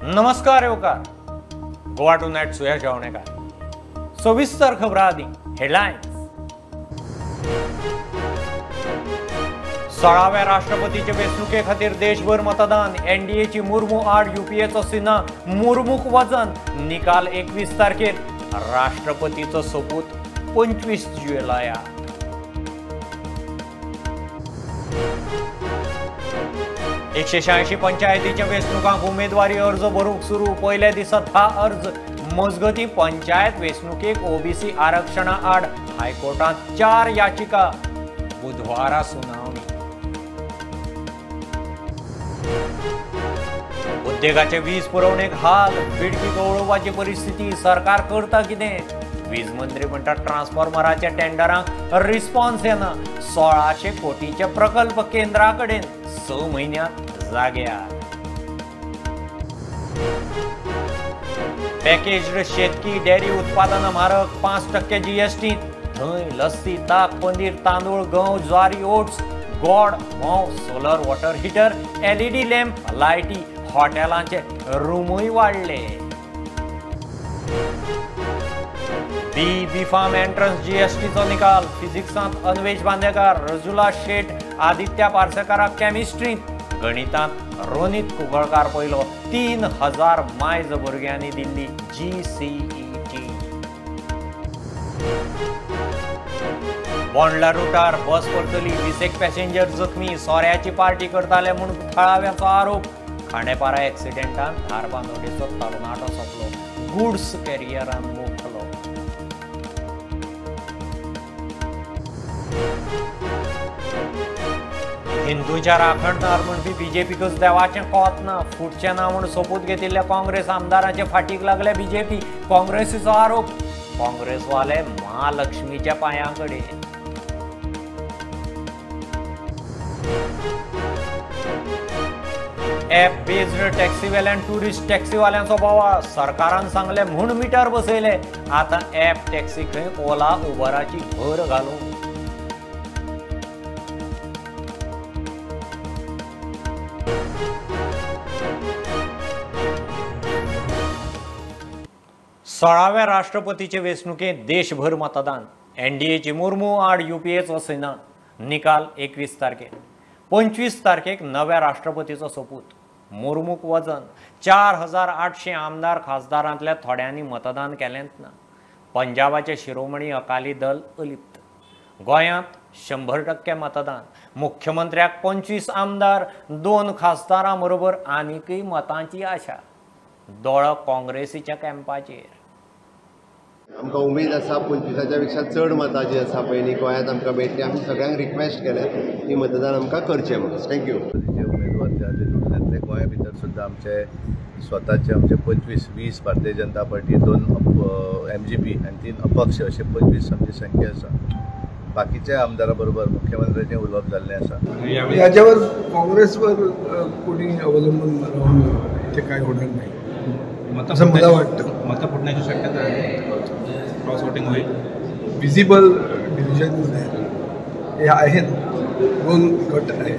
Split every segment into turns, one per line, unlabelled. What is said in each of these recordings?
नमस्कार येवकार Goa to night सुया जेवणेकार सविस्तर खबरां आदी हेडलायन्स। 16व्या राष्ट्रपतीचे वेंचणुके खातीर देशभर मतदान। एनडीएची मुर्मू आड यूपीएचो सिन्हा मुर्मूक वजन। निकाल 21 तारखेर। राष्ट्रपतीचो सोपूत 25 जुलयाक। एकशे 86 पंचायतीच्या वेंचणुकांक उमेदवारी अर्ज भरूंक सुरू। पयल्या दिसा 10 अर्ज। मजगती पंचायत वेंचणुकेक ओबीसी आरक्षणा आड हायकोर्टात 4 याचिका। बुधवारा सुनावणी। उद्देगाचे वीज पुरवणेक हाल। बिडकी गवळोवपाची परिस्थिती। सरकार करता कितें? वीज मंत्री म्हणटा ट्रान्सफॉर्मराच्या टेंडरांक रिस्पॉन्स येना। 1600 कोटीचे प्रकल्प केंद्रा कडेन 6 म्हयन्यांत जाग्यार। पॅकेज्ड शेतकी डेअरी उत्पादनां म्हारग। 5% जीएसटी। दही, लस्सी, ताक, पनीर, तांदूळ, गंव, ज्वारी, ओट्स, गोड, म्होंव, solar water heater, LED lamp, लायटी, हॉटेलांचे रूमय वाडले। बी फार्म एंट्रन्स जीएसटीचो निकाल। फिजिक्सांत अन्वेश बांदेकार, रजुला शेट, आदित्य पार्सेकाराक केमिस्ट्रींत, गणितांत रोनित कुंकळकार पयलो। 3000 मायज भुरग्यांनी दिल्ली जीसीईटी। बोंडला रुटार बस पडटली। 20 पॅसेंजर जखमी। सोऱ्याची पार्टी करताले म्हूण थळाव्याचो आरोप। खांडेपारा एक्सिडेंटान धारबांदोडेचो तरणाटो सोंपलो। गुड्स कॅरियरान मोखलो। हिंदूच्या राखणदार म्हणपी बीजेपीकच देवाचें कोत ना। फुटचें ना म्हूण सोपूत घेतिल्ल्या काँग्रेस आमदाराचे फाटीक लागल्या बीजेपी। काँग्रेसीचो आरोप। काँग्रेसवाले महालक्ष्मीच्या पांयाकडे। ॲप बेस्ड टॅक्सीवेल्यान टुरिस्ट टॅक्सीवाल्यांचो बोवाळ। सरकारान सांगले म्हूण मिटर बसयले। आतां ॲप टॅक्सी खंय ओला उबराची भर घालूं। सोळाव्या राष्ट्रपतीचे वेंचणुकेत देशभर मतदान। एनडीएची मुर्मू आड यूपीएचो सिन्हा। निकाल 21 तारखेर। 25 तारखेक नव्या राष्ट्रपतीचो सोपूत। मुर्मूक वजन। 4800 आमदार खासदारांतल्या थोड्यांनी मतदान केलेंच ना। पंजाबाचे शिरोमणी अकाली दल अलिप्त। गोंयांत 100% मतदान। मुख्यमंत्र्याक 25 आमदार 2 खासदारां बरोबर आनीकय मतांची आशा। दोळो काँग्रेसीच्या कॅम्पाचेर।
आमकां उमेद आसा 25च्या पेक्षा चड मतां जी आसा पळय न्ही गोंयांत आमकां मेळटली। आमी सगळ्यांक रिक्वेस्ट केलें की मतदान आमकां करचें म्हणून। थँक्यू।
जे उमेदवार जे तातूंतले गोंया भितर सुद्दां आमचे स्वताचे 25-20 भारतीय जनता पार्टी, 2 MGP आनी 3 अपक्ष अशे 25 आमची संख्या आसा। बाकीच्या आमदारा बरोबर मुख्यमंत्र्याचें उलोवप जाल्लें आसा।
याच्यावर काँग्रेसवर कोणी अवलंबून राहून ते काय होणार नाही असं मला वाटतं।
मतं फुटण्याची शक्यता आहे। क्रॉस वोटिंग होईल।
विजिबल डिव्हिजन हे आहेत, 2 गट आहेत,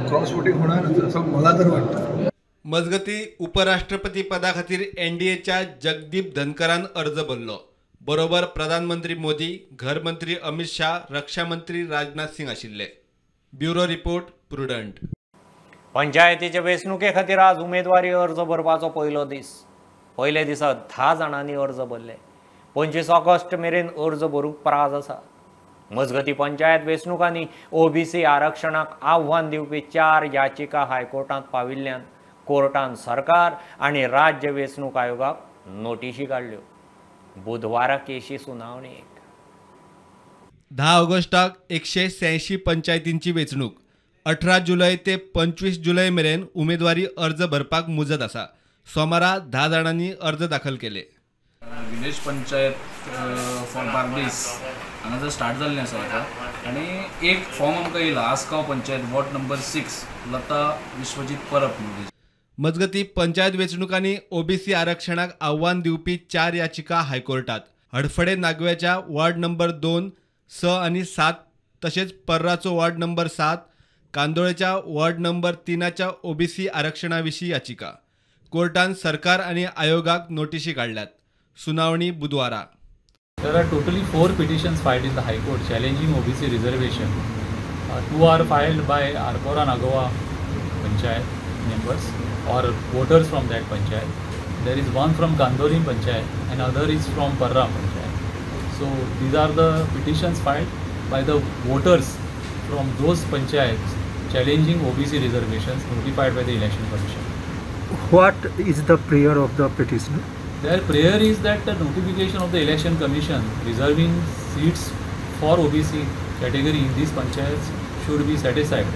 क्रॉस वोटिंग होणार असं मला तर वाटतं।
मजगती उपराष्ट्रपती पदा खातीर एनडीएच्या जगदीप धनकरान अर्ज भरलो। बरोबर प्रधानमंत्री मोदी, घरमंत्री अमित शाह, रक्षा मंत्री राजनाथ सिंग आशिल्ले। Bureau report Prudent.
पंचायतीचे वेंचणुके खातीर आज उमेदवारी अर्ज भरपाचो पयलो दीस। पयल्या दिसा 10 जाणांनी अर्ज भरले। 25 ऑगस्ट मेरेन अर्ज भरूंक प्राज आसा। मजगती पंचायत वेंचणुकांनी ओबीसी आरक्षणाक आव्हान दिवपी 4 याचिका हायकोर्टांत पाविल्ल्यान कोर्टान सरकार आनी राज्य वेंचणूक आयोगाक नोटीशी काडल्यो। बुधवारा केशी सुनावणेक।
10 ऑगस्टाक 186 पंचायतींची वेंचणूक। 18 जुलै ते 25 जुलै मेरेन उमेदवारी अर्ज भरपाक मुजत आसा। सोमारा 10 जाणांनी अर्ज दाखल केले।
विलेज पंचायत फॉर बार्देस हांगा जर स्टार्ट जाल्लें आसा आता आनी एक फॉर्म आमकां येयला आसगांव पंचायत वॉर्ड नंबर 6 लता विश्वजीत परब म्हणून।
मजगती पंचायत वेंचणुकांनी ओबीसी आरक्षणाक आव्हान दिवपी 4 याचिका हायकोर्टात। हडफडे नागव्याच्या वॉर्ड नंबर 2, 6 आनी 7 तशेंच पर्राचो वॉर्ड नंबर 7, कांदोळेच्या वॉर्ड नंबर 3च्या ओबीसी आरक्षणाविषयी याचिका कोर्टान सरकार आणि आयोगाक नोटीसी काढल्यात. सुनावणी बुधवारा.
There are totally 4 petitions filed in the High Court challenging OBC reservation. 2 are filed by Arpora Nagawa Panchayat members or voters from that Panchayat. There is one from Kandolim Panchayat and other is from Parra Panchayat. So these are the petitions filed by the voters from those panchayats challenging OBC reservations notified by the Election Commission.
What is the prayer of the petitioner?
Their prayer is that the notification of the Election Commission reserving seats for OBC category in these panchayats should be set aside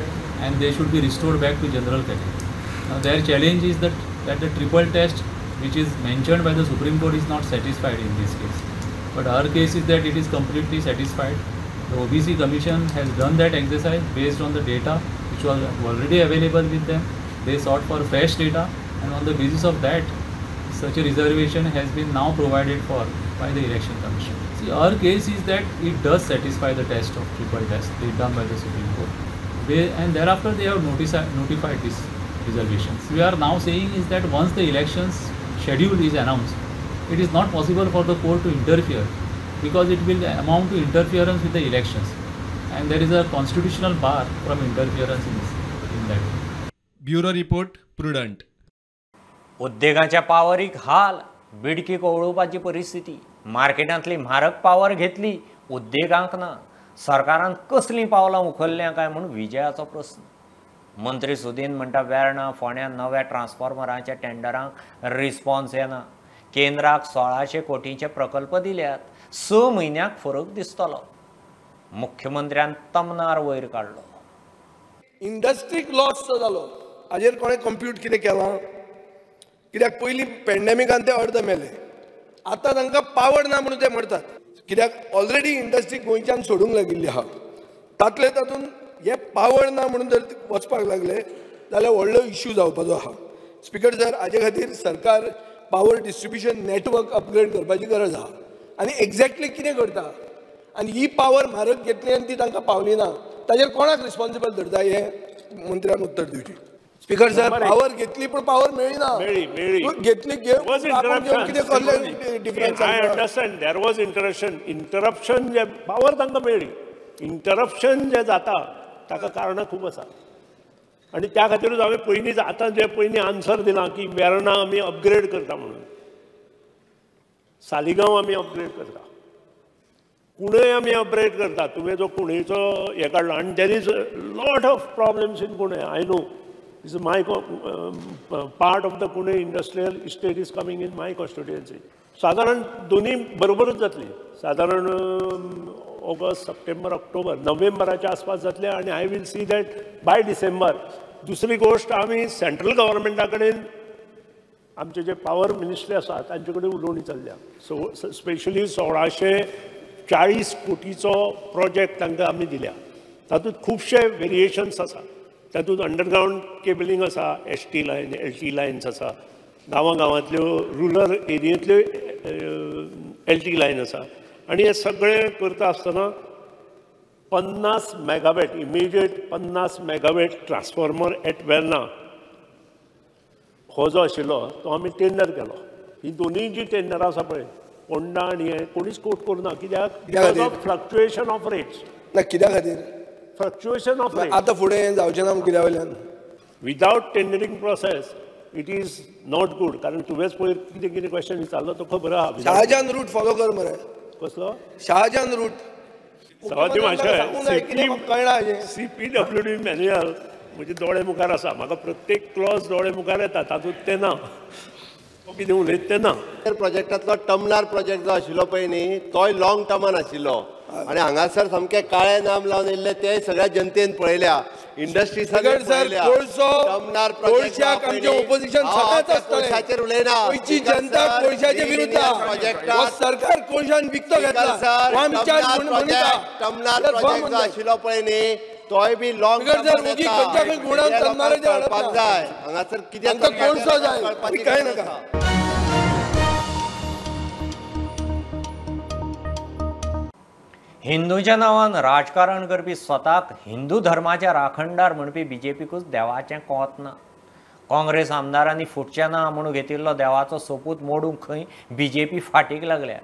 and they should be restored back to general category. Now their challenge is that the triple test which is mentioned by the Supreme Court is not satisfied in this case. But our case is that it is completely satisfied. The OBC Commission has done that exercise based on the data which was already available with them. They sought for fresh data and on the basis of that such a reservation has been now provided for by the Election Commission. See, our case is that it does satisfy the test of triple test done by the Supreme Court. And thereafter they have notified these reservations. We are now saying is that once the elections schedule is announced, it is not possible for the court to interfere because it will amount to interference with the elections. And there is a constitutional bar from interference in that.
Bureau report Prudent.
उद्देगाच्या पावरीक हाल, बिडकी कवळोवपाची परिस्थिती. मार्केटांतली म्हारग power घेतली, उद्देगांक ना. सरकारान कसलीं पावलां उखल्ल्यां काय म्हूण विजयाचो प्रस्न. मंत्री सुदीन म्हणटा वेर्णा फोंड्या नव्या ट्रान्सफॉर्मरांच्या टेंडरांक रिस्पॉन्स येना. केंद्राक 1600 कोटींचे प्रकल्प दिल्यात. 6 म्हयन्याक फरक दिसतलो. मुख्यमंत्र्यान तमनार वयर काडलो.
इंडस्ट्रीक लॉस जो जालो हाजेर कोणें कंप्यूट कितें केलां? कित्याक पयलीं पॅन्डेमिकान ते अर्द मेले. आतां तांकां पावर ना म्हणून ते मरतात. कित्याक ऑलरेडी इंडस्ट्री गोंयच्यान सोडूंक लागिल्ली आहा. तातले तातूंत हे पावर ना म्हणून जर वचपाक लागले जाल्यार व्हडलो इश्यू जावपाचो आहा. स्पिकर सर, हाजे खातीर सरकार पावर डिस्ट्रिब्युशन नेटवर्क अपग्रेड करपाची गरज आहा. आनी एक्झॅक्टली कितें करता? आनी ही पावर म्हारग घेतली आनी ती तांकां पावली ना, ताजेर कोणाक रिस्पॉन्सिबल धरता? हे मंत्र्यान उत्तर दिवची. स्पीकर सर, पावर घेतली पण पावर मेळ्ळी ना. घेतली
देर वॉज इंटरप्शन जे पावर तांकां मेळ्ळी. इंटरप्शन जे जाता ताका कारणां खूब आसा आनी त्या खातीरूच हांवें पयलींच आतां जे पयलीं आन्सर दिलां की वेर्णा आमी अपग्रेड करता म्हणून, सालिगांव आमी अपग्रेड करता, कुणय आमी अपग्रेड करता. तुवें जो कुणयचो हे काडलो आनी there is lot of problems in Kundaim. I know is my part of the Kundaim industrial estate is coming in my constituency. सादारण दोनी बरोबरूच जातली. सादारण ऑगस्ट, सप्टेंबर, ऑक्टोबर, नोव्हेंबराच्या आसपास जातले आनी I will see that by December. दुसरी गोश्ट, आमी सेंट्रल गव्हर्मेंटा कडेन आमचे जे पावर मिनिस्ट्री आसा तांचे कडेन उलोवणी चल्ल्या. सो स्पेशली 1640 कोटीचो प्रोजेक्ट तांकां आमी दिल्या. तातूंत खुबशे वेरिएशन्स आसा. तातूंत अंडरग्रावंड केबलिंग आसा, ST लायन, LT लायन्स आसा, गांवांतल्यो रुरल एरियेंतल्यो LT लायन आसा. आनी हे सगळें करता आसतना 50 megawatt immediate 50 megawatt transformer at Verna हो जो आशिल्लो तो आमी टेंडर केलो. ही दोनूय जी टेंडरां आसा पळय, पोंडा आनी हे कोणीच कोट करूना. कित्याक फ्लक्च्युएशन ऑफ रेट्स.
ना कित्या खातीर?
Fluctuation of rates.
आतां फुडें जावचें ना कित्या वयल्यान?
Without tendering process it is not good. कारण तुवेंच पळय कितें कितें क्वेश्चन विचारलो तो खबर आहा.
शहाजान रूट फॉलो कर मरे.
कसलो
शहाजान रूट?
सवादी मातशें CPWD मॅन्युअल म्हणजे दोळे मुखार आसा. म्हाका प्रत्येक क्लॉज दोळे मुखार येता, तातूंत तें ना. कितें उलयता तें ना.
प्रोजेक्टांतलो टमनार प्रोजेक्ट जो आशिल्लो पळय न्ही, तोय लॉंग टर्मान आशिल्लो आनी हांगासर सामके काळे नाम लावन येयल्ले ते सगळ्या जनतेन पळयल्या. इंडस्ट्री
जनता कोळशाचे विरुद्ध. सरकार कोळशान विकतो घेतला.
टमनार प्रोजेक्ट जो आशिल्लो पळय न्ही, तोय बी लॉंग टर्मान कळपाक जाय. हांगासर कितें
कोळसो जाय काय नाका.
हिंदूच्या नांवान राजकारण करपी स्वताक हिंदू धर्माचे राखणदार म्हणपी बीजेपीकूच देवाचें कोत ना. काँग्रेस आमदारांनी फुटचें ना म्हणून घेतिल्लो देवाचो सोपूत मोडूंक खंय बीजेपी फाटीक लागल्या.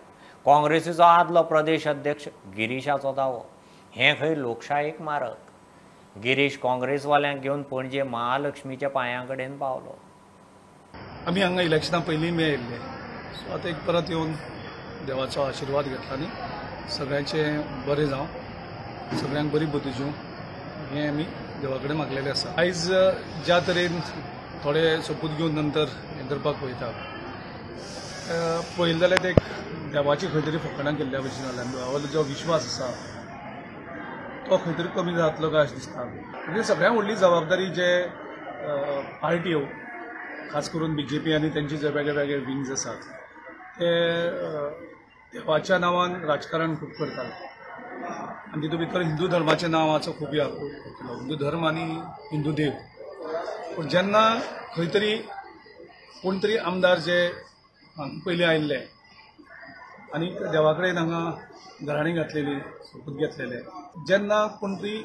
काँग्रेसीचो आदलो प्रदेश अध्यक्ष गिरीशाचो दावो. हें खंय लोकशायेक मारक. गिरीश काँग्रेसवाल्यांक घेवन पणजे महालक्ष्मीच्या पांयां कडेन पावलो.
आमी हांगा इलेक्शना पयलीं मेळिल्ले, सो आतां एक परत येवन देवाचो आशिर्वाद घेतला आनी सगळ्यांचें बरें जावं, सगळ्यांक बरी बुद्धी दिवं हें आमी देवा कडेन मागलेलें आसा. आयज ज्या तरेन थोडे सोपूत घेवन नंतर हें करपाक वयता, पळयलें जाल्यार ते देवाची खंय तरी फकाणां केल्ल्या भशेन जाल्यार देवावयलो जो विश्वास आसा तो खंय तरी कमी जातलो काय अशें दिसता. म्हणजे सगळ्यांत व्हडली जबाबदारी जे पार्ट्यो खास करून बीजेपी आनी तेंचे जे वेगळे वेगळे विंग्स आसात ते देवाच्या नांवान राजकारण खूब करतात आनी तितूंत भितर हिंदू धर्माच्या नांवाचो खूब हिंदू धर्म आनी हिंदू देव. पूण जेन्ना खंय तरी कोण तरी आमदार जे पयलीं आयिल्ले आनी देवा कडेन हांगा घराणी घातलेली, सोपूत घेतलेले, जेन्ना कोण तरी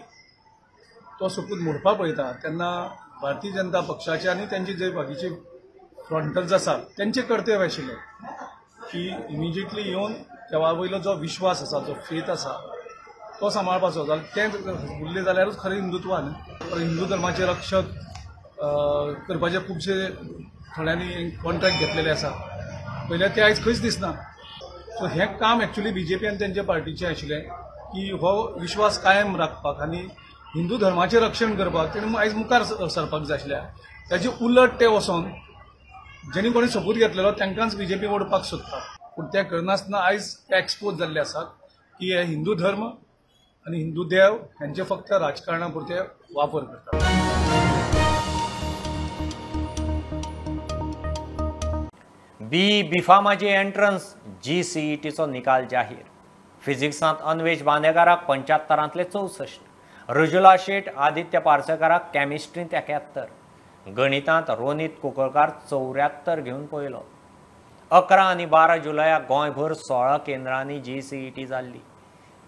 तो सोपूत मोडपा पळयता तेन्ना भारतीय जनता पक्षाचे आनी तेंचे जे बाकीचे फ्रंटर्स आसात तेंचे कर्तव्य आशिल्लें की इमिजिएटली येवन देवा वयलो जो विश्वास आसा, जो फेथ आसा तो सांबाळपाचो. जाल्यार तें उरलें जाल्यारूच खरें हिंदुत्वान. हिंदू धर्माचे रक्षक करपाचे खुबशे थोड्यांनी कॉन्ट्रॅक्ट घेतलेले आसा, पयले ते आयज खंयच दिसना. सो हें काम एक्चुअली बीजेपी आनी तेंच्या पार्टीचें आशिल्लें की हो विश्वास कायम राखपाक आनी हिंदू धर्माचें रक्षण करपाक तेणें आयज मुखार सरपाक जाय आशिल्लें. ताचे उलट ते वचोन जेणी कोणी सोपूत घेतलेलो तांकांच बीजेपी ओडपाक सोदता. पूण तें करनासतना आयज ते एक्सपोज जाल्ले आसात की हे हिंदू धर्म आनी हिंदू देव हांचे फक्त राजकारणा पुरते वापर करतात.
बीफार्माची एंट्रन्स GCETचो निकाल जाहीर. फिजिक्सांत अन्वेश बांदेकाराक 75 64, रुजुला शेट आदित्य पार्सेकाराक कॅमिस्ट्रींत 71, गणितांत रोनीत कुंकळकार 74 घेवन पयलो. 11 आनी 12 जुलयाक गोंयभर 16 केंद्रांनी GCET जाल्ली.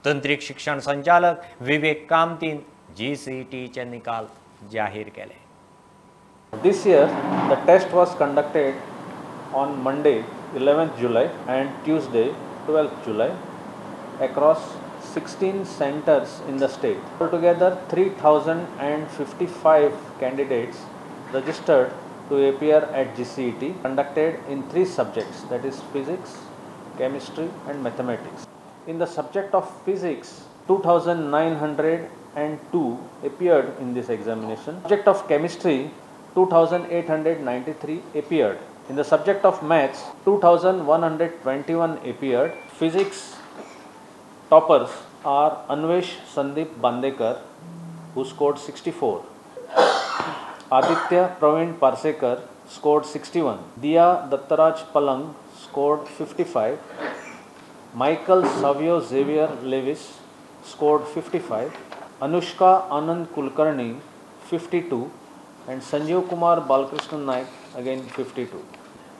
तंत्रीक शिक्षण संचालक विवेक कामतीन GCETचे निकाल जाहीर केले.
This year, the test was conducted on Monday, 11th July and Tuesday, 12th July across 16 centers in the state. Altogether, 3,055 candidates registered to appear at GCET, conducted in 3 subjects, that is physics, chemistry and mathematics. In the subject of physics, 2,902 appeared in this examination. Subject of chemistry, 2,893 appeared. In the subject of maths, 2,121 appeared. Physics toppers are Anvesh Sandeep Bandekar, who scored 64. Aditya Praveen Parsekar scored 61. Diya Dattaraj Palang scored 55. Michael Savio Xavier Lewis scored 55. Anushka Anand Kulkarni 52. And Sanjeev Kumar Balkrishnan Naik again 52.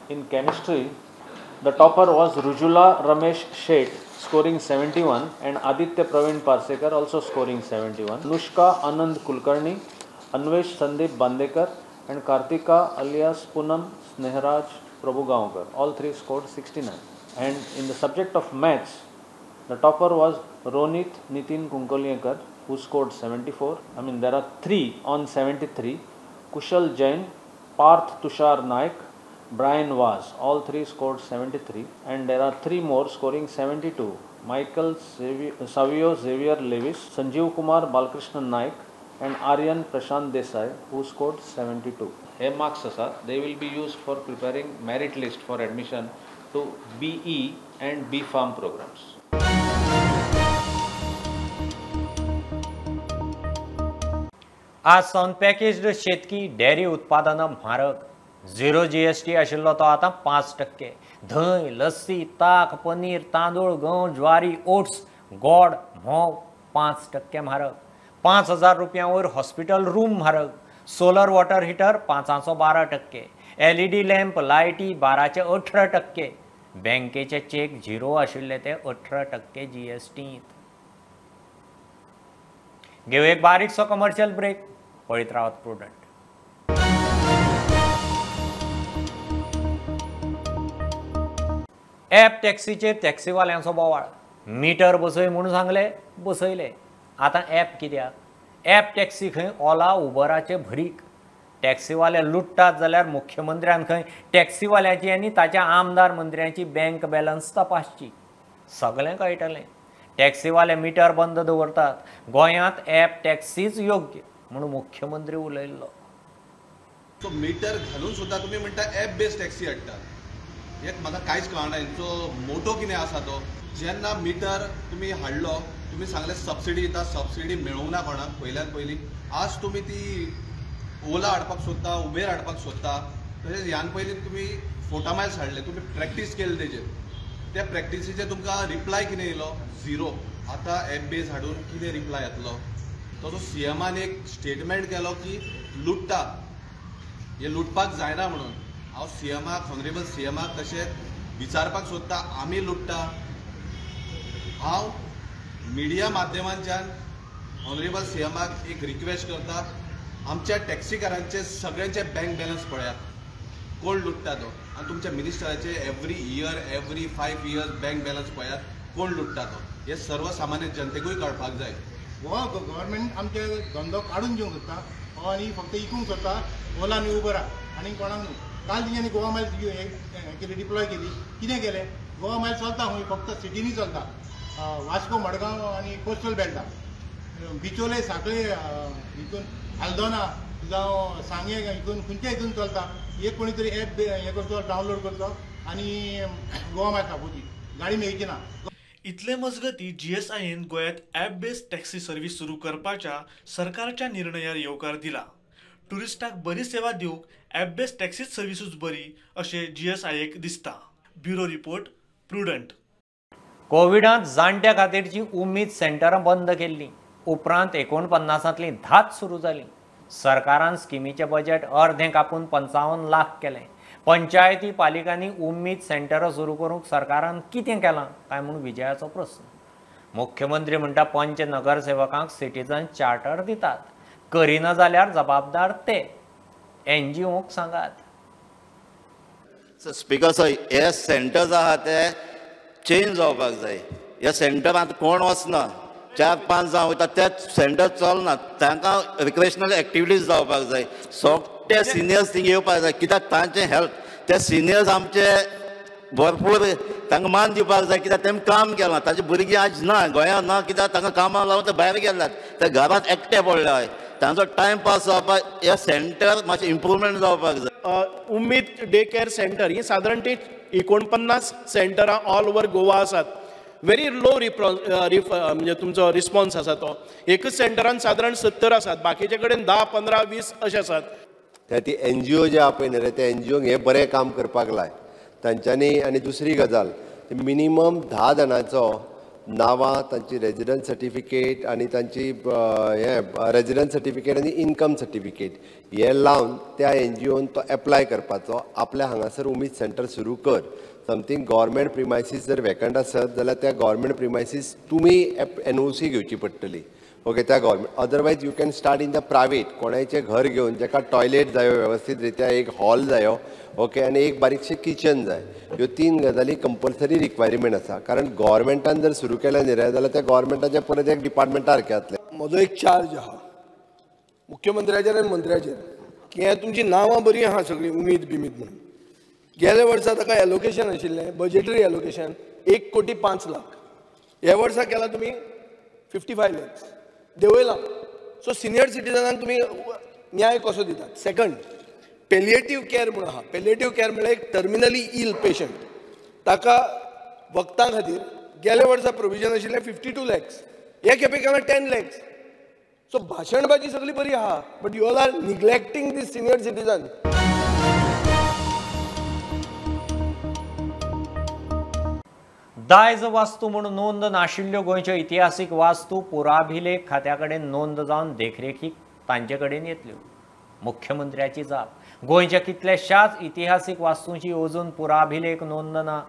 In chemistry, the topper was Rujula Ramesh Shet scoring 71 and Aditya Praveen Parsekar also scoring 71. Anushka Anand Kulkarni, Anvesh Sandeep Bandekar and Kartika alias Punam Snehraj Prabhugaonkar, all three scored 69. And in the subject of maths, the topper was Ronit Nitin Kunkoliyekar, who scored 74. There are 3 on 73. Kushal Jain, Parth Tushar Naik, Brian Vaz, all 3 scored 73, and there are 3 more scoring 72. Michael Savio Xavier Lewis, Sanjeev Kumar Balkrishnan Naik and Aryan Prashant Desai, who scored 72. A marks they will be used for preparing merit list for admission to BE and B.Pharm programs.
आज सावन packaged शेतकी dairy उत्पादनां म्हारग. 0 GST आशिल्लो तो आतां 5%. धंय, लस्सी, ताक, पनीर, तांदूळ, गंव, ज्वारी, ओट्स, गोड, म्होंव 5% म्हारग. 5,000 रुपयां वयर हॉस्पिटल रूम म्हारग. Solar water heater 512%. LED lamp लायटी 12% 18%. बँकेचे चेक 0 आशिल्ले ते 18% GST. घेऊ एक बारीकसो कमर्शियल ब्रेक. पळीत रावत प्रुडंट. ॲप टॅक्सीचेर टॅक्सीवाल्यांचो बोवाळ. मीटर बसय म्हणून सांगले, बसयले. आता ॲप कित्याक? ॲप टॅक्सी खंय ओला उबराचे भरीक. टॅक्सीवाले लुट्टात जाल्यार मुख्यमंत्र्यान खंय टॅक्सीवाल्याची आनी ताच्या आमदार मंत्र्यांची बँक बॅलन्स तपासची. सगळें कळटलें. टॅक्सीवाले मिटर बंद दवरतात. गोंयांत ॲप टॅक्सीच योग्य म्हणून मुख्यमंत्री उलयल्लो.
सो मिटर घालून सुद्दां तुमी म्हणटा ॲप बेस्ड टॅक्सी हाडटात. एक म्हाका कांयच कळना हेंचो मोटो कितें आसा तो. जेन्ना मिटर तुमी हाडलो, तुमी सांगलें सबसिडी दिता, सबसिडी मेळूंक ना कोणाक पयल्यान पयलीं. आज तुमी ती ओला हाडपाक सोदता, उबेर हाडपाक सोदता. तशेंच ह्यान पयलीं तुमी फोटामायल्स हाडले, तुमी प्रॅक्टीस केली तेजेर. त्या प्रॅक्टिसीचेर तुमकां रिप्लाय कितें येयलो? झिरो. आतां ॲप बेज हाडून कितें रिप्लाय येतलो? तो सीएमान एक स्टेटमेंट केलो की लुट्टा, हे लुटपाक जायना म्हणून. हांव सीएमाक, ऑनरेबल सीएमाक तशेंच विचारपाक सोदता, आमी लुट्टा? हांव मिडिया माध्यमांच्यान ऑनरेबल सीएमाक एक रिक्वेस्ट करता, आमच्या टॅक्सीकारांचे सगळ्यांचे बँक बॅलन्स पळयात, कोण लुट्टा तो. आनी तुमच्या मिनिस्टराचे every year, every 5 years bank balance पळयात, कोण लुट्टा तो. हे सर्वसामान्य जनतेकूय कळपाक जाय.
गोवा गव्हर्मेंट आमचे धंदो काडून घेवंक सोदता, हो आनी फक्त इकूंक सोदता ओला आनी उबरा आनी कोणाक न्हू. काल तेंच्यांनी गोवा मायल्स केली, डिप्लॉय केली. कितें केलें? गोवा मायल्स चलता खंय? फक्त सिटीनी चलता. वास्को, मडगांव आनी कोस्टल बेल्टाक. बिचोले, सांखळे, हितून आल्दोना जावं सांगे, हितून खंयच्या हितून चलता. एक कोणी तरी ॲप हे करचो, डावनलोड करचो आनी गोवा मायल्स दाखोवची. गाडी मेळची ना.
इतले मजगती GSIन गोंयांत ॲप बेस्ड टॅक्सी सर्व्हिस सुरू करपाच्या सरकारच्या निर्णयार येवकार दिला. टुरिस्टांक बरी सेवा दिवंक ॲप बेस्ड टॅक्सी सर्व्हिसूच बरी अशें GSIक दिसता. Bureau report, prudent.
कोविडांत जाणट्या खातीरची उमेद सेंटरां बंद केल्लीं. उपरांत 49तली 10 सुरू जालीं. सरकारान स्किमीचें बजेट अर्धें कापून 55 लाख केलें. पंचायती पालिकांनी उमेद सेंटरां सुरू करूंक सरकारान कितें केलां काय म्हूण विजयाचो प्रस्न. मुख्यमंत्री म्हणटा पंच नगरसेवकांक सिटीजन चार्टर दितात. करिना जाल्यार जबाबदार ते. NGOक सांगात.
स्पीकर सर, हे सेंटर्स आहा ते चेंज जावपाक जाय. ह्या सेंटरांत कोण वचना, 4-5 जावं वयता ते सेंटर चलना. तांकां रिक्रेशनल एक्टिविटीज जावपाक जाय. सोगटे सिनियर्स थिंग येवपाक जाय. कित्याक तांचें हेल्थ, ते सिनियर्स आमचे भरपूर तांकां मान दिवपाक जाय. कित्याक तेमी काम केलां. ताचे भुरगीं आज ना, गोंयांत ना. कित्याक तांकां कामाक लागून ते भायर गेल्यात. ते घरांत एकटे पडल्यात. तांचो टायम पास जावपाक हे सेंटर मातशें इम्प्रुवमेंट जावपाक जाय.
उमेद डे केअर सेंटर ही सादारणती 49 सेंटरां ऑल ओव्हर गोवा आसात. व्हेरी लो म्हणजे तुमचो रिस्पॉन्स आसा तो. एकच सेंटरान सादारण 70 आसात. बाकीचे कडेन 10, 15, 20 अशे आसात.
ती NGO जे आहा पळय न्ही रे, ते NGOक हे बरें काम करपाक लाय तांच्यांनी. आनी दुसरी गजाल, मिनिमम 10 जाणांचो नांवां, तांची रेजिडंट सर्टिफिकेट आनी तांची हे रेजिडंट सर्टिफिकेट आनी इन्कम सर्टिफिकेट हे लावन त्या NGOन तो एप्लाय करपाचो. आपल्या हांगासर उमेद सेंटर सुरू कर. समथींग गव्हर्मेंट प्रिमायसीस जर वेकंट आसत जाल्यार त्या गव्हर्मेंट प्रिमायसीस तुमी NOC घेवची पडटली. ओके, त्या government. Otherwise you can start in the private. कोणाचें घर घेवन जेका टॉयलेट जायो वेवस्थीत रित्या, एक हॉल जायो, ओके, आनी एक बारीकशें किचन जाय. ह्यो 3 गजाली कंपल्सरी रिक्वायरमेंट आसा. कारण गव्हर्मेंटान जर सुरू केलें न्ही रे जाल्यार त्या गव्हर्मेंटाचे परत एक डिपार्टमेंटार येतले.
म्हजो एक चार्ज आहा मुख्यमंत्र्याचेर आनी मंत्र्याचेर की हे तुमची नांवां बरी आहा सगळीं उमेद बिमीद म्हणून. गेल्या वर्सा ताका एलोकेशन आशिल्लें, बजेटरी एलोकेशन 1,05,00,000. ह्या वर्सा केला तुमी 55 lakhs देंवयला. सो सिनियर सिटीजनांक तुमी न्याय कसो दितात? सेकंड, पेलिएटिव्ह केअर म्हणून आहा. पेलिएटिव्ह केअर म्हळ्यार एक टर्मिनली इल पेशंट, ताका वखदां खातीर गेल्या वर्सा प्रोविजन आशिल्लें 52 lakhs. हे खेपे केलां 10 lakhs. सो भाशणबाजी सगळी बरी आहा, but you all are neglecting these senior citizen.
दायज वास्तू म्हणून नोंद नाशिल्ल्यो गोंयच्यो इतिहासीक वास्तू पुराभिलेख खात्या कडेन नोंद जावन देखरेखीक तांचे कडेन येतल्यो. मुख्यमंत्र्याची जाप. गोंयच्या कितल्याशाच इतिहासीक वास्तूंची अजून पुराभिलेख नोंद ना.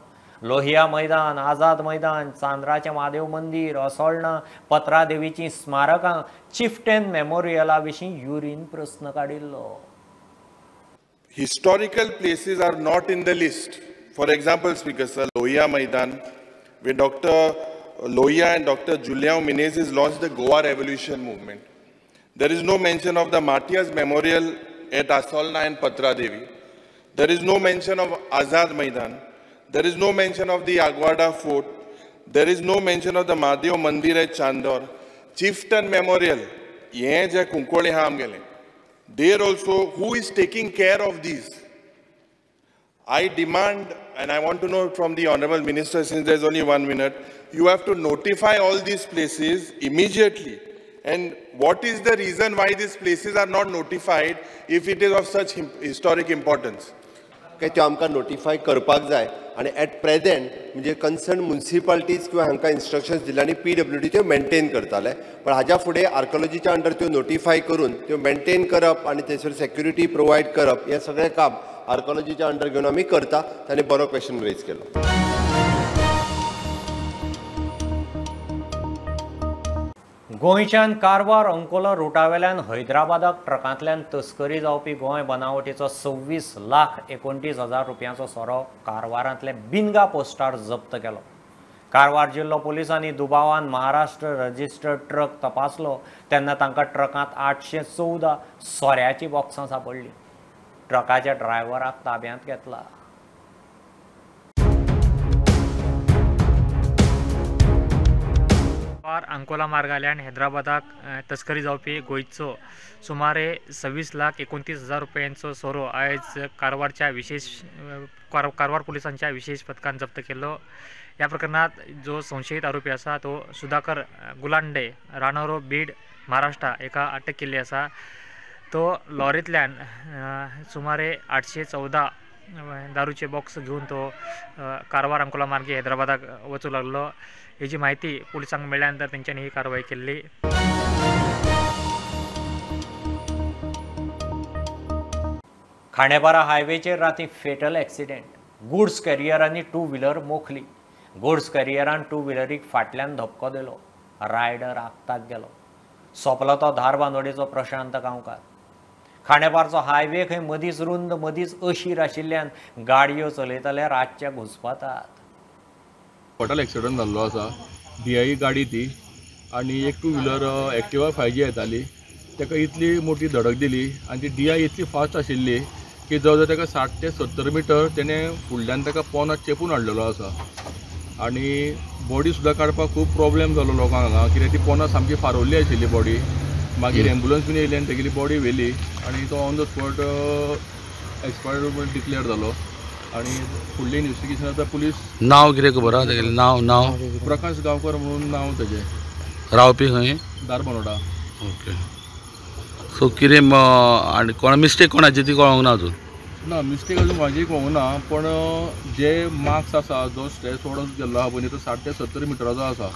लोहिया मैदान, आझाद मैदान, चांद्राचें महादेव मंदिर, असोळणा पत्रा देवीचीं स्मारकां, चिफ्टेन मेमोरियला विशीं युरीन प्रस्न काडिल्लो.
Historical places are not in the list. For example, Speaker Sir, Lohia Maidan, where Dr. Lohia and Dr. Julião Menezes launched the Goa Revolution movement. There is no mention of the Martyrs Memorial at Asolna and Patra Devi. There is no mention of Azad Maidan. There is no mention of the Aguada Fort. There is no mention of the Mahadev Mandir at Chandor. Chieftain Memorial, ye je Kunkole ham gele. There also, who is taking care of these? I demand, and I want to know from the Honorable Minister, since there's only 1 minute, you have to notify all these places immediately. And what is the reason why these places are not notified if it is of such historic importance?
काय त्यो आमकां notify करपाक जाय आनी eight present म्हणजे concern म्युनिसिपालिटीज किंवा हांकां instructions दिले आनी PWD त्यो मेंटेन करताले पण हाज्या फुडें आर्कोलॉजीच्या अंडर त्यो नोटिफाय करून त्यो मेंटेन करप आनी थंयसर सेक्युरिटी प्रोवायड करप हें सगळें काम आर्कोलॉजीच्या अंडर घेवन आमी करता. ताणें बरो क्वेश्चन रेज केलो.
गोंयच्यान कारवार अंकोला रुटावेल्यान हैदराबादाक ट्रकांतल्यान तस्करी जावपी गोंय बनावटीचो 26,29,000 रुपयांचो सोरो कारवारांतले बिनगा पोस्टार जप्त केलो. कारवार जिल्लो पुलिसांनी दुबावान महाराष्ट्र रजिस्टर्ड ट्रक तपासलो तेन्ना तांकां ट्रकांत 814 सोऱ्याची बॉक्सां सापडलीं. ट्रकाच्या ड्रायव्हराक ताब्यांत घेतला.
अंकोला मार्गाल्यान हैदराबादाक तस्करी जावपी गोंयचो सुमारे 26,29,000 रुपयांचो सोरो आयज कारवार पुलिसांच्या विशेष पथकान जप्त केलो. ह्या प्रकरणात जो संशयित आरोपी आसा तो सुधाकर गुलांडे राणोरो बीड महाराष्ट्र एका अटक केल्ली आसा. तो लॉरींतल्यान सुमारे 814 दारूचे बॉक्स घेवन तो कारवार अंकोला मार्गे हैदराबादाक वचूं लागलो. हेची माहिती पुलिसांक मेळ्ळ्यानंतर तेंच्यांनी ही कारवाई केल्ली.
खांडेपारा हायवेचेर राती फेटल एक्सिडेंट. गुड्स कॅरियरांनी 2 व्हिलर मोखली. गुड्स कॅरियरान 2 व्हिलरीक फाटल्यान धपको दिलो. रायडर आगताक गेलो. सोंपलो तो धारबांदोडेचो प्रशांत गांवकार. खांडेपारचो हायवे खंय मदींच रुंद मदींच अशीर आशिल्ल्यान गाडयो चलयताले रातचे घुसपातात.
फटल एक्सिडंट जाल्लो आसा. DI गाडी ती आनी एक 2 व्हिलर एक्टिवा 5G येताली. ताका इतली मोठी धडक दिली आनी ती DI इतली फास्ट आशिल्ली की जवळ जवळ ताका 60 ते 70 मिटर तेणें फुडल्यान ताका पोंदां चेपून हाडलेलो आसा. आनी बॉडी सुद्दां काडपाक खूब प्रॉब्लेम जालो लोकांक हांगा कित्याक ती पोंदां सामकी फारोल्ली आशिल्ली बॉडी. मागीर एम्बुलन्स बीन येयली आनी तेगेली बॉडी व्हेली आनी तो on the spot expired declare जालो. आनी फुडली इन्व्हेस्टिगेशन आतां पुलीस.
नांव कितें खबर आहा तेगेलें? नांव
प्रकाश गांवकर म्हणून नांव तेजें.
रावपी खंय?
धारबांदोडा.
ओके. सो कितें आनी कोण मिस्टेक कोणाची ती कळोंक ना अजून?
ना मिस्टेक अजून म्हाजी कळोंक ना पण जे मार्क्स आसा जो स्ट्रेस ओडून गेल्लो आहा पळय तो 60 ते 70 मिटराचो आसा.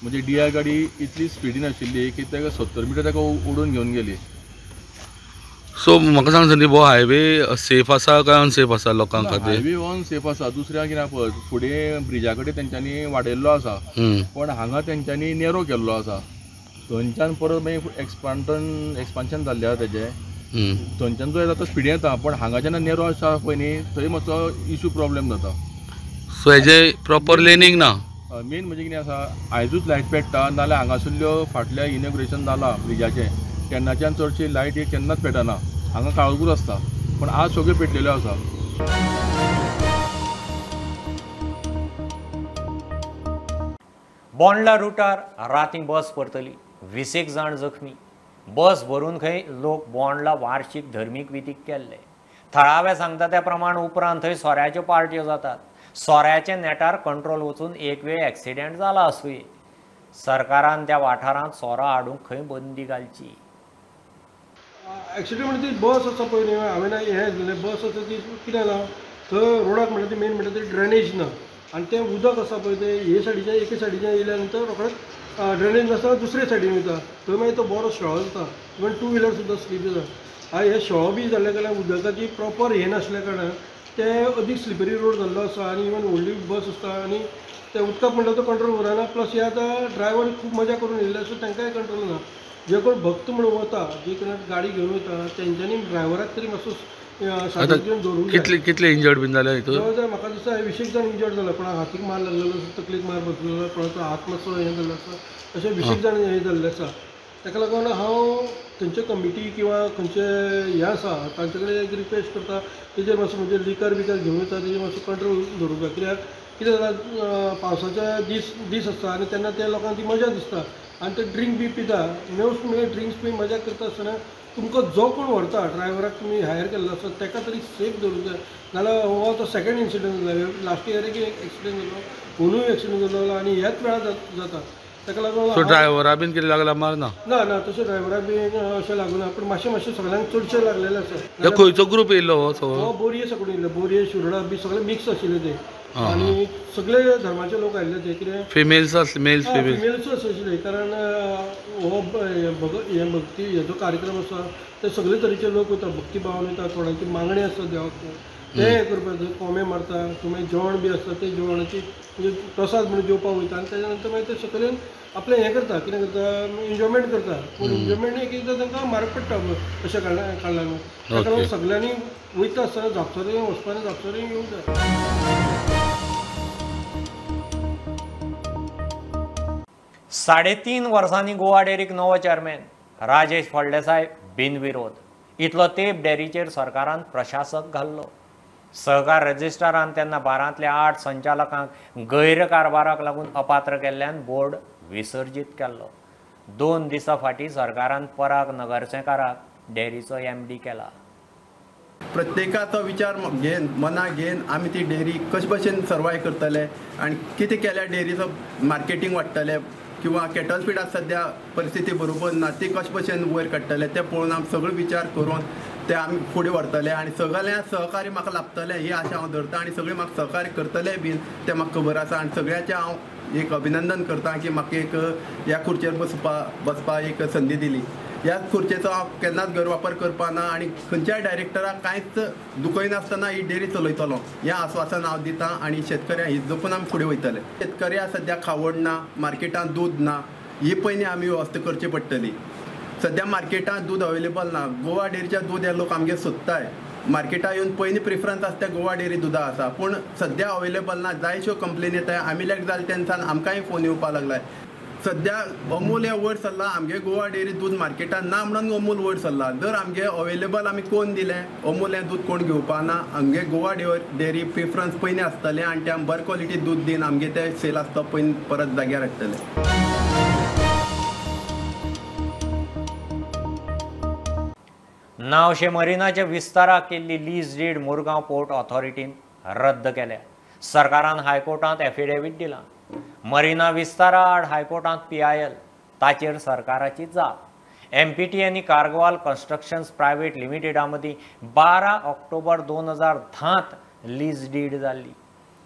म्हणजे DI गाडी इतली स्पिडीन आशिल्ली की ताका 70 मिटर ताका ओडून घेवन गेली.
सो म्हाका सांग संदीप हो हायवे सेफ आसा काय अनसेफ आसा लोकांक खातीर?
हायवे अनसेफ आसा. दुसऱ्या कित्याक पळय फुडें ब्रिजा कडेन तेंच्यांनी वाडयल्लो आसा पण हांगा तेंच्यांनी नेरो केल्लो आसा. थंयच्यान परत मागीर एक्सपान्शन जाल्लें आसा तेजें. थंयच्यान जो येता तो स्पिडीन येता पण हांगा जेन्ना नेरो आसा पळय न्ही थंय मातसो इशू प्रॉब्लेम जाता.
सो हेजे प्रॉपर लेनींग ना?
मेन म्हणजे कितें आसा आयजूच लायट पेट्टा नाल्यार हांगासरल्यो फाटल्या इनॉग्रेशन जालां ब्रिजाचें तेन्नाच्यान चडशी लायट एक केन्नाच पेटना. हांगा काळोखूच आसता पण आज सगळ्यो पेटलेल्यो आसा.
बोंडला रुटार राती बस परतली. 20 जाण जखमी. बस भरून खंय लोक बोंडला वार्षिक धर्मीक विधीक केल्ले. थळावे सांगता त्या प्रमाण उपरांत थंय सोऱ्याच्यो पार्ट्यो जातात. सोऱ्याचे नेटार कंट्रोल वचून एक वेळ एक्सिडेंट जाला आसूय. सरकारान त्या वाठारांत सोरो हाडूंक खंय बंदी घालची.
एक्सिडेंट म्हणजे ती बस आसा पळय न्ही हांवें हें दिलें बस आसा ती कितें ना थंय रोडाक म्हणटा ती मेन म्हणटा ती ड्रेनेज ना आनी तें उदक आसा पळय तें हे सायडीच्यान एके सायडीच्यान येयल्या नंतर रोखडेंच ड्रेनेज नासतना दुसरे सायडीन वयता. थंय मागीर तो बरो शेळो जाता. इवन 2 व्हिलर सुद्दां स्लीप जाता. हे शेळो बी जाल्ल्या कारणान उदकाची प्रॉपर हें नासल्या कारणान ते अदीक स्लिपरी रोड जाल्लो आसा आनी इवन व्हडली बस आसता आनी ते उदकाक म्हणटा तो कंट्रोल करना प्लस हे आतां ड्रायव्हर खूब मजा करून येयल्ले सो तांकांय कंट्रोल ना जे कोण भक्त म्हणून वता जे कोण गाडी घेवन वता तेंच्यांनी ड्रायव्हराक तरी मातसो सादर घेवन दवरूंक जाय.
कितले इंजर्ड बीन जाले हितून?
जवळ म्हाका दिसता 20 जाण इंजर्ड जाला, कोणाक हातीक मार लागलेलो आसा, तकलेक मार बसलेलो, कोणाचो हात मातसो हें जाल्लो आसा, अशे 20 जाण हें जाल्ले आसा. ताका लागून हांव खंयचे कमिटी किंवा खंयचे हें आसा तांचे कडेन एक रिक्वेस्ट करता तेजेर मातसो म्हणजे लिकर बिकर घेवन वता तेजेर मातसो कंट्रोल दवरूंक जाय. कित्याक कितें जाता पावसाचे दीस आसता आनी तेन्ना त्या लोकांक ती मजा दिसता आनी ते ड्रिंक बी पिता मेवस म्हणजे ड्रिंक्स बी मजा करता आसतना तुमकां जो कोण व्हरता ड्रायव्हराक तुमी हायर केल्लो आसा ताका तरी सेफ दवरूंक जाय. नाल्यार हो तो सेकंड इन्सिडंट जालो, लास्ट इयर एक एक्सिडेंट जालो, अंदूय एक्सिडेंट जालो आनी ह्याच वेळार जाता. ताका लागून
सो ड्रायव्हरा बीन कितें लागला मार ना?
ना ना तशें ड्रायव्हराक बी अशें लागूना, पूण मातशें सगळ्यांक चडशें लागलेलें आसा.
खंयचो ग्रुप येयल्लो हो सगळो?
हो बोरये साकून येयल्लो, बोरये शिरोडा बी सगळे मिक्स आशिल्ले ते आनी सगळे धर्माचे लोक आयिल्ले ते. कितें
फिमेल्स मेल्स
फिमेल्सूय आशिल्ले कारण हो हे भक्ती हेजो कार्यक्रम आसा ते सगळे तरेचे लोक वता, भक्ती भावान वयता, कोणाची मागणी आसता देवाक ते हें करपाक कोंबे मारता, तुमी जेवण बी आसता ते जेवणाची म्हणजे प्रसाद म्हणून जेवपाक वयता आनी तेच्या नंतर मागीर ते सकयल्यान आपलें हें करता, कितें करता एन्जॉयमेंट करता. पूण एन्जॉयमेंट एक एकदां तांकां म्हारग पडटा अशें कारणान. ताका लागून सगळ्यांनी वयता आसतना जापसारी वचपानी जापसारी येवंक जाय.
3.5 वर्सांनी गोवा डेअरीक नवो चेअरमॅन राजेश फळदेसाय बिनविरोध. इतलो तेंप डेअरीचेर सरकारान प्रशासक घाल्लो. सहकार रजिस्ट्रारान तेन्ना 12तल्या 8 संचालकांक गैरकारबाराक लागून अपात्र केल्ल्यान बोर्ड विसर्जीत केल्लो. 2 दिसां फाटीं सरकारान पराग नगरसेकाराक डेअरीचो MD केला.
प्रत्येकाचो विचार घेवन मनाक घेवन आमी ती डेअरी कशे भशेन सर्वाय करतले आनी कितें केल्यार डेअरीचो मार्केटींग वाडटलें किंवा कॅटल फिडाक सद्या परिस्थिती बरोबर ना ती कशे भशेन वयर काडटले ते पळोवन आमी सगळो विचार करून ते आमी फुडें व्हरतले आनी सगळ्या सहकार्य म्हाका लाभतलें ही आशा हांव धरतां आनी सगळे म्हाका सहकार्य करतले बीन ते म्हाका खबर आसा आनी सगळ्यांचें हांव एक अभिनंदन करतां की म्हाका एक ह्या खुर्चेर बसपाक एक संदी दिली. ह्या खुर्चेचो हांव केन्नाच गैरवापर करपा ना आनी खंयच्याय डायरेक्टराक कांयच दुखयनासतना ही डेअरी चलयतलो हें आस्वासन हांव दितां आनी शेतकऱ्यांक ही जपून आमी फुडें वयतले. शेतकऱ्याक सद्या खावड ना, मार्केटांत दूद ना, ही पयलीं आमी वेवस्था करची पडटली. सद्या मार्केटांत दूद अवेलेबल ना. गोवा डेअरीचें दूद हे लोक आमगे सोदताय. मार्केटां येवन पयलीं प्रिफरन्स आसा त्या गोवा डेअरी दुदा आसा पूण सद्या अवेलेबल ना. जायत्यो कंप्लेन येताय. आमिल्याक जाले तेन्ना आमकांय फोन येवपाक लागलाय. सद्या अमूल हे वयर सरला आमगे गोवा डेअरी दूद मार्केटान ना म्हणून अमूल वयर सरला. जर आमगे अवेलेबल आमी कोण दिलें अमूल हें दूद कोण घेवपा ना. आमगे गोवा डेअरी प्रिफरन्स पयलीं आसतलें आनी ते बरें क्वॉलिटी दूद दिन आमगे ते सेल आसता पयलीं परत जाग्यार हाडटले.
नावशे मरिनाच्या विस्ताराक केल्ली लीज डीड मुरगांव पोर्ट ऑथॉरिटीन रद्द केल्या. सरकारान हायकोर्टांत एफिडेवीट दिलां. मरिना विस्तारा आड हायकोर्टांत PIL ताचेर सरकाराची जाप. MPT आनी कार्गवाल कन्स्ट्रक्शन्स प्रायवेट लिमिटेडा मदीं 12 ऑक्टोबर 2010 लीज डीड जाल्ली.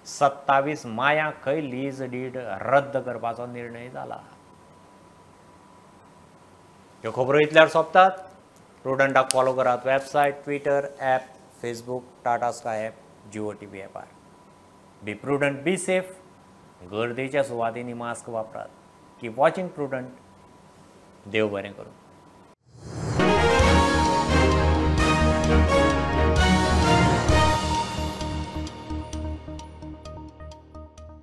27 मायाक खंय लीज डीड रद्द करपाचो निर्णय जाला. ह्यो खबरो इतल्यार सोंपतात. प्रुडंटाक फॉलो करात. Website, Twitter, app, Facebook, Tata sky app, Jio TV ॲपार. Be Prudent, be safe. गर्देच्या सुवातींनी मास्क वापरात. Keep watching prudent. देव बरें करूं.